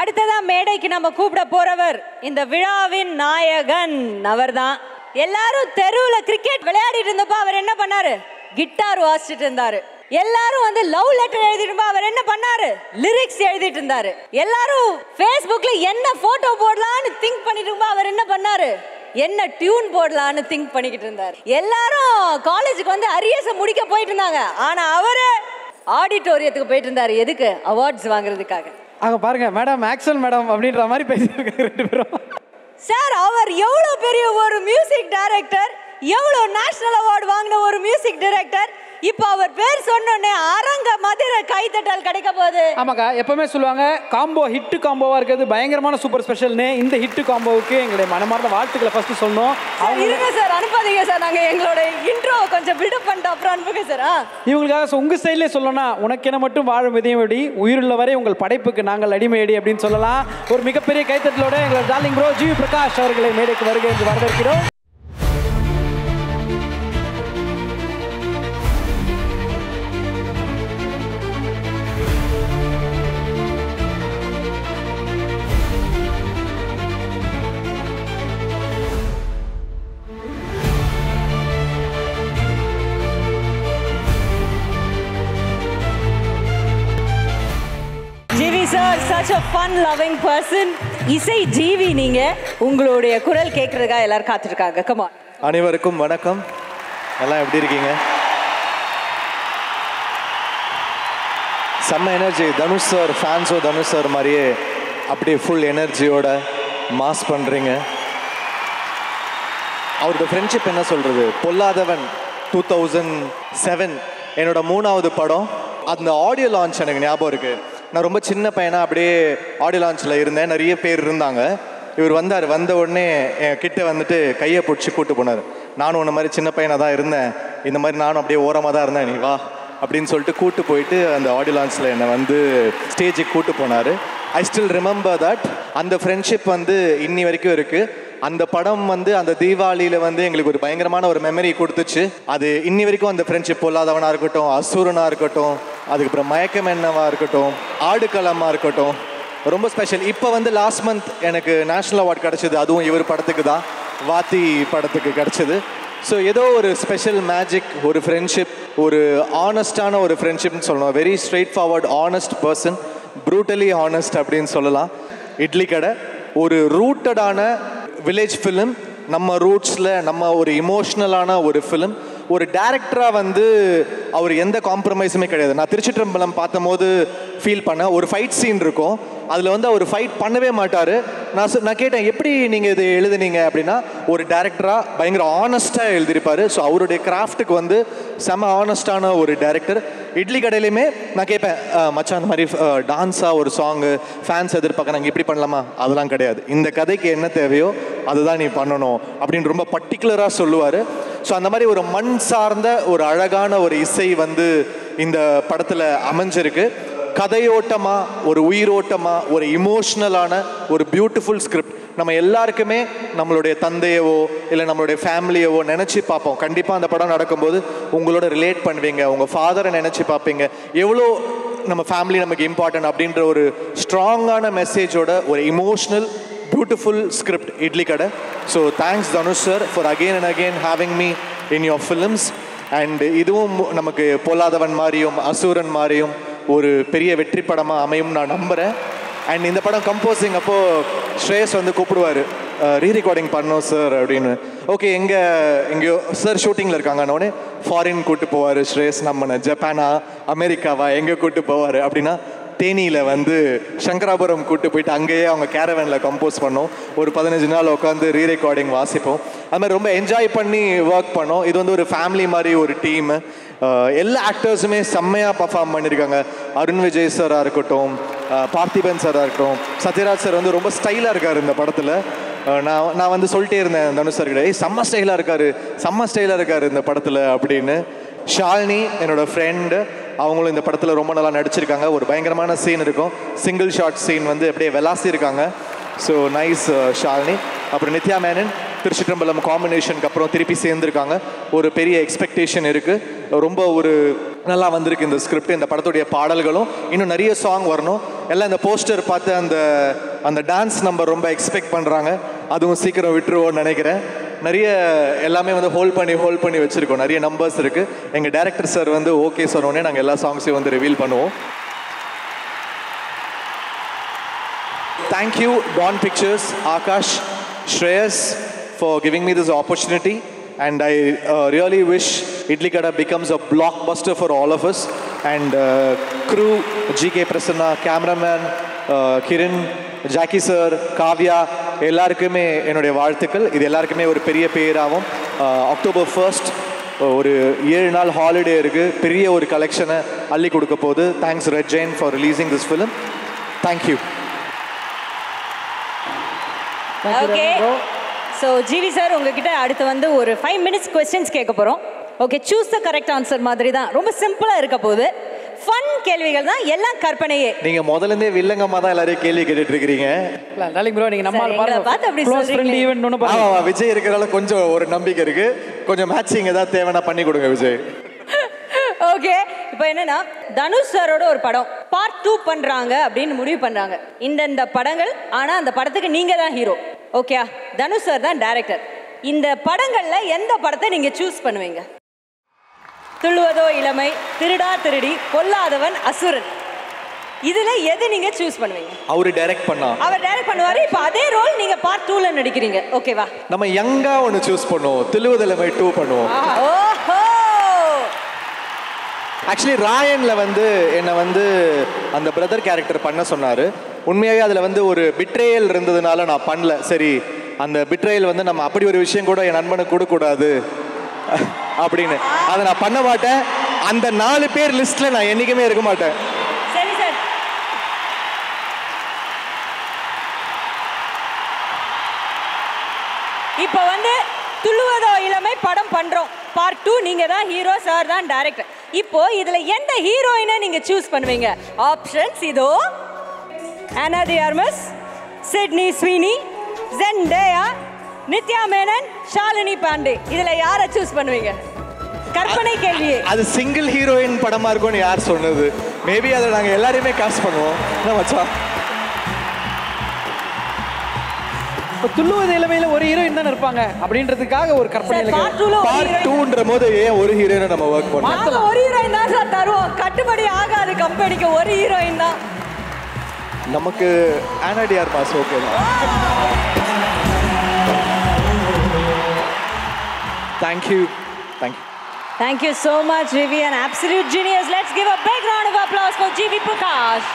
அடுத்ததா மேடைக்கு நம்ம கூப்பிட போறவர் இந்த விழாவின் நாயகன் அவர்தான். எல்லாரும் தெருவுல கிரிக்கெட் விளையாடிட்டு இருந்தப்ப அவர் என்ன பண்ணாரு? கிட்டார் வாசிச்சுட்டு இருந்தாரு. எல்லாரும் வந்து லவ் லெட்டர் எழுதிட்டு அவர் என்ன பண்ணாரு? லிரிக்ஸ் எழுதிட்டு இருந்தாரு. எல்லாரும் Facebookல என்ன போட்டோ போடலாம்னு திங்க் பண்ணிட்டு இருப்பா அவர் என்ன பண்ணாரு? என்ன டியூன் போடலான்னு திங்க் பண்ணிக்கிட்டு இருந்தாரு. எல்லாரும் காலேஜுக்கு வந்து அரியர்ஸை முடிக்க போயிட்டு இருந்தாங்க. ஆனா அவரு ஆடிட்டோரியத்துக்கு போயிட்டு இருந்தாரு. எதுக்கு? அவார்ட்ஸ் வாங்குறதுக்காக. அங்க பாருங்க மேடம், ஆக்சன் மேடம் அப்படின்ற மாதிரி பேசியிருக்காங்க ரெண்டு பேரும். சார், அவர் எவ்வளவு பெரிய ஒரு மியூசிக் டைரக்டர், எவ்வளவு நேஷனல் அவார்டு வாங்கின ஒரு மியூசிக் டைரக்டர். இப்போ அவர் பேர் சொன்னோடனே அரங்க மதுரை கைத்தட்டல் கிடைக்க போகுது. ஆமாக்கா, எப்பவுமே சொல்லுவாங்க காம்போ ஹிட் காம்போவா இருக்கிறது பயங்கரமான சூப்பர் ஸ்பெஷல்னு. இந்த ஹிட் காம்போவுக்கு எங்களுடைய மனமார்ந்த வாழ்த்துக்களை ஃபர்ஸ்ட் சொன்னோம். இருங்க சார், அனுப்பாதீங்க சார், நாங்க எங்களோட இன்ட்ரோ கொஞ்சம் பில்டப் பண்ணிட்டு அப்புறம் அனுப்புங்க சார். இவங்களுக்காக உங்க ஸ்டைல்லே சொல்லணும்னா, உனக்கென மட்டும் வாழும் விதையடி, உயிருள்ள வரை உங்கள் படைப்புக்கு நாங்கள் அடிமையடி அப்படின்னு சொல்லலாம். ஒரு மிகப்பெரிய கைத்தட்டலோட எங்களோட டார்லிங் ப்ரோ ஜி பிரகாஷ் அவர்களை மேடைக்கு வருகை என்று வரவேற்கிறோம். Sir, such a fun-loving person. இசை ஜீவி நீங்க. உங்களுடைய குரல் கேட்கறதுக்காக எல்லாரும் காத்துருக்காங்க. Come on. அனைவருக்கும் வணக்கம். எல்லாம் எப்படி இருக்கீங்க? செம்ம எனர்ஜி. தனுஷ் சார் ஃபேன்ஸோ தனுஷ் சார் மாதிரியே அப்படியே ஃபுல் எனர்ஜியோட மாஸ் பண்ணுறீங்க. அவரோட ஃப்ரெண்ட்ஷிப் என்ன சொல்கிறது? பொல்லாதவன் 2007 என்னோட 3வது படம். அந்த ஆடியோ லான்ச் எனக்கு ஞாபகம் இருக்குது. நான் ரொம்ப சின்ன பையனாக அப்படியே ஆடியோ லான்ச்சில் இருந்தேன். நிறைய பேர் இருந்தாங்க. இவர் வந்தார். வந்த உடனே என் கிட்டே வந்துட்டு கையை பிடிச்சி கூப்பிட்டு போனார். நானும் உன்ன மாதிரி சின்ன பையனாக தான் இருந்தேன், இந்த மாதிரி நானும் அப்படியே ஓரமாக தான் இருந்தேன், நீ வா அப்படின்னு சொல்லிட்டு கூப்பிட்டு போயிட்டு அந்த ஆடியோ லான்ச்சில் என்னை வந்து ஸ்டேஜுக்கு கூப்பிட்டு போனார். I still remember that. அந்த ஃப்ரெண்ட்ஷிப் வந்து இன்னி வரைக்கும் இருக்குது. அந்த படம் வந்து அந்த தீபாவளியில் வந்து எங்களுக்கு ஒரு பயங்கரமான ஒரு மெமரி கொடுத்துச்சு. அது இன்னி வரைக்கும் அந்த ஃப்ரெண்ட்ஷிப் பொல்லாதவனாக இருக்கட்டும், அசுரனாக இருக்கட்டும், அதுக்கப்புறம் மயக்கம் என்னவாக இருக்கட்டும், ஆடுகளமாக இருக்கட்டும், ரொம்ப ஸ்பெஷல். இப்போ வந்து லாஸ்ட் மந்த் எனக்கு நேஷ்னல் அவார்ட் கிடச்சிது. அதுவும் இவர் படத்துக்கு தான், வாத்தி படத்துக்கு கிடச்சிது. ஸோ ஏதோ ஒரு ஸ்பெஷல் மேஜிக், ஒரு ஃப்ரெண்ட்ஷிப், ஒரு ஆனஸ்டான ஒரு ஃப்ரெண்ட்ஷிப்னு சொல்லணும். Very straight forward honest person, brutally honest அப்படின்னு சொல்லலாம். இட்லி கடை ஒரு ரூட்டடான வில்லேஜ் ஃபிலிம். நம்ம ரூட்ஸில் நம்ம ஒரு இமோஷ்னலான ஒரு ஃபிலிம். ஒரு டேரக்டராக வந்து அவர் எந்த காம்ப்ரமைஸுமே கிடையாது. நான் திருச்சிற்றம்பலம் பார்த்தபோது ஃபீல் பண்ணேன். ஒரு ஃபைட் சீன் இருக்கும், அதில் வந்து அவர் ஃபைட் பண்ணவே மாட்டார். நான் கேட்டேன், எப்படி நீங்கள் இது எழுதுனீங்க அப்படின்னா, ஒரு டேரக்டராக பயங்கர ஆனஸ்ட்டாக எழுதியிருப்பார். ஸோ அவருடைய கிராஃப்ட்டுக்கு வந்து செம ஆனஸ்டான ஒரு டேரக்டர். இட்லி கடையிலையுமே நான் கேட்பேன், மச்சான் அந்த மாதிரி டான்ஸாக ஒரு சாங்கு ஃபேன்ஸ் எதிர்பார்க்குறாங்க, இப்படி பண்ணலாமா? அதெல்லாம் கிடையாது. இந்த கதைக்கு என்ன தேவையோ அதுதான் நீ பண்ணணும் அப்படின்னு ரொம்ப பர்டிகுலராக சொல்லுவார். ஸோ அந்த மாதிரி ஒரு மண் சார்ந்த ஒரு அழகான ஒரு இசை வந்து இந்த படத்தில் அமைஞ்சிருக்கு. கதையோட்டமாக, ஒரு உயிரோட்டமாக, ஒரு இமோஷ்னலான ஒரு பியூட்டிஃபுல் ஸ்கிரிப்ட். நம்ம எல்லாருக்குமே நம்மளுடைய தந்தையவோ இல்லை நம்மளுடைய ஃபேமிலியவோ நினச்சி பார்ப்போம். கண்டிப்பாக அந்த படம் நடக்கும்போது உங்களோட ரிலேட் பண்ணுவீங்க, உங்கள் ஃபாதரை நினச்சி பார்ப்பீங்க, எவ்வளோ நம்ம ஃபேமிலி நமக்கு இம்பார்ட்டன்ட் அப்படின்ற ஒரு ஸ்ட்ராங்கான மெசேஜோட ஒரு இமோஷ்னல் பியூட்டிஃபுல் ஸ்கிரிப்ட் இட்லி கடை. So thanks Dhanush sir for again and again having me in your films. And இதுவும் நமக்கு பொல்லாதவன் மாதிரியும் அசூரன் மாதிரியும் ஒரு பெரிய வெற்றி படமாக அமையும் நான் நம்புகிறேன். அண்ட் இந்த படம் கம்போசிங் அப்போது ஸ்ரேயஸ் வந்து கூப்பிடுவார், ரீ ரெக்கார்டிங் பண்ணோம் சார் அப்படின்னு. ஓகே, எங்கேயோ சார் ஷூட்டிங்கில் இருக்காங்கன்னொடனே ஃபாரின் கூப்பிட்டு போவார் ஸ்ரேயஸ். நம்ம ஜப்பானா அமெரிக்காவா எங்கே கூப்பிட்டு போவார் அப்படின்னா, தேனியில் வந்து சங்கராபுரம் கூப்பிட்டு போயிட்டு அங்கேயே அவங்க கேரவேனில் கம்போஸ் பண்ணோம். ஒரு 15 நாள் உட்காந்து ரீ ரெக்கார்டிங் வாசிப்போம். அது மாதிரி ரொம்ப என்ஜாய் பண்ணி ஒர்க் பண்ணோம். இது வந்து ஒரு ஃபேமிலி மாதிரி ஒரு டீமு. எல்லா ஆக்டர்ஸுமே செம்மையாக பர்ஃபார்ம் பண்ணியிருக்காங்க. அருண் விஜய் சாராக இருக்கட்டும், பார்த்திபன் சாராக இருக்கட்டும், சத்யராஜ் சார் வந்து ரொம்ப ஸ்டைலாக இருக்கார் இந்த படத்தில். நான் வந்து சொல்லிட்டே இருந்தேன் தனுஷ் சார் கிட்ட, செம்ம ஸ்டைலாக இருக்கார் இந்த படத்தில் அப்படின்னு. ஷாலினி என்னோட ஃப்ரெண்டு, அவங்களும் இந்த படத்தில் ரொம்ப நல்லா நடிச்சிருக்காங்க. ஒரு பயங்கரமான சீன் இருக்கும், சிங்கிள் ஷாட் சீன் வந்து அப்படியே விளாசி இருக்காங்க. So nice Shalini. அப்புறம் நித்யா மேனன், திருச்சிற்றம்பலம் காம்பினேஷனுக்கு அப்புறம் திருப்பி சேர்ந்துருக்காங்க. ஒரு பெரிய எக்ஸ்பெக்டேஷன் இருக்குது. ரொம்ப ஒரு நல்லா வந்திருக்கு இந்த ஸ்கிரிப்ட், இந்த படத்துடைய பாடல்களும். இன்னும் நிறைய சாங் வரணும். எல்லாம் இந்த போஸ்டர் பார்த்து அந்த டான்ஸ் நம்பர் ரொம்ப எக்ஸ்பெக்ட் பண்ணுறாங்க. அதுவும் சீக்கிரம் விட்டுருவோன்னு நினைக்கிறேன். நிறைய எல்லாமே வந்து ஹோல்ட் பண்ணி வச்சுருக்கோம். நிறைய நம்பர்ஸ் இருக்குது. எங்கள் டைரக்டர் சார் வந்து ஓகே சொன்னோடனே நாங்கள் எல்லா சாங்ஸையும் வந்து ரிவீல் பண்ணுவோம். Thank you, Dawn Pictures, Akash, Shreyas, for giving me this opportunity. And I really wish Idli Kada becomes a blockbuster for all of us. And crew, GK Prasanna, cameraman, Kiran, Jackie sir, Kavya, எல்லாருக்குமே என்னுடைய வாழ்த்துக்கள். இது எல்லாருக்குமே ஒரு பெரிய பேராகும். October 1st ஒரு 7 நாள் holiday இருக்குது. பெரிய ஒரு கலெக்ஷனை அள்ளி கொடுக்க போகுது. Thanks Red Giant for releasing this film. Thank you. Okay, so GV sir உங்ககிட்ட அடுத்து வந்து ஒரு 5 minutes questions கேட்க போகிறோம். Okay, choose the correct answer மாதிரி தான், ரொம்ப சிம்பிளாக இருக்க போகுது. ஃபன் கேள்விகள் தான், எல்லாம் கற்பனையே. நீங்க முதல்ல இருந்தே வில்லங்கமா தான் எல்லாரையும் கேள்வி கேட்டுட்டு இருக்கீங்க. டார்லிங் ப்ரோ, நீங்க நம்ம பார்த்து அப்படி சொல்றீங்க. ஈவென்ட் ஒன்னு பாருங்க. ஆமா, விஜய் இருக்கறனால கொஞ்சம் ஒரு நம்பிக்கை இருக்கு. கொஞ்சம் மேட்சிங் ஏதாவது தேவைனா பண்ணி கொடுங்க விஜய். ஓகே, இப்போ என்னன்னா தனுஷ் சாரோட ஒரு படம் பார்ட் 2 பண்றாங்க அப்படின்னு முடிவு பண்றாங்க. இந்த படங்கள், ஆனா அந்த படத்துக்கு நீங்க தான் ஹீரோ. ஓகே, தனுஷ் சார் தான் டைரக்டர். இந்த படங்கள்ல எந்த படத்தை நீங்க சூஸ் பண்ணுவீங்க? துள்ளுவதோ இளமை, திருடா திருடி, பொல்லாதவன், அசுரன், இதுல எது நீங்க சூஸ் பண்ணுவீங்க? அவர் டைரக்ட் பண்ணுவாரு. இப்போ அதே ரோல் நீங்க பார்ட் 2ல நடிக்கிறீங்க. ஓகேவா? நம்ம யங்கா ஒன்னு சூஸ் பண்ணுவோம். துள்ளுவதோ இளமை 2 பண்ணுவோம். ஓஹோ, ஆக்சுவலி ராயன்ல வந்து என்னை வந்து அந்த பிரதர் கேரக்டர் பண்ண சொன்னார். உண்மையாகவே அதில் வந்து ஒரு பிட்ரேயல் இருந்ததுனால நான் பண்ணல. சரி, அந்த பிட்ரேயல் வந்து நம்ம அப்படி ஒரு விஷயம் கூட என் நண்பனுக்கு கொடுக்கூடாது அப்படின்னு அதை நான் பண்ண மாட்டேன். அந்த 4 பேர் லிஸ்ட்ல நான் என்னைக்குமே இருக்க மாட்டேன். சரி சார், இப்போ வந்து துள்ளுவதோ இளமை படம் பண்றோம். பார்ட் 2 நீங்க தான் ஹீரோ, சார் தான் டைரக்டர். இப்போ இதுல எந்த ஹீரோயினை நீங்க சூஸ் பண்ணுவீங்க? ஆப்ஷன்ஸ் இதோ: Ana de Armas, Sydney Sweeney, Zendaya, Nithya Menon, Shalini Pandey. இதுல யாரை சூஸ் பண்ணுவீங்க? கற்பனை கேள்வியே. அது சிங்கிள் ஹீரோயின் படமா இருக்கும்னு யார் சொன்னது? மேபி அதை நாங்க எல்லாரையுமே காஸ்ட் பண்ணுவோம். என்ன மச்சான், துள்ளுவது இளமையில ஒரு ஹீரோயின் தான் இருப்பாங்க அப்படின்றதுக்காக ஒரு கற்பனை. பார்ட் 2ன்ற போது ஏன் ஒரு ஹீரோயினை நம்ம வர்க் பண்ணோம்? ஒரு ஹீரோயின் தான் சார் தருவோம். கட்டுப்படி ஆகாது கம்பெனிக்கு, ஒரு ஹீரோயின் தான். நமக்கு ஆனா டி ஆர்மஸ் ஓகே தான். Thank you. Thank you so much, Vivi, an absolute genius. Let's give a big round of applause for GV Prakash.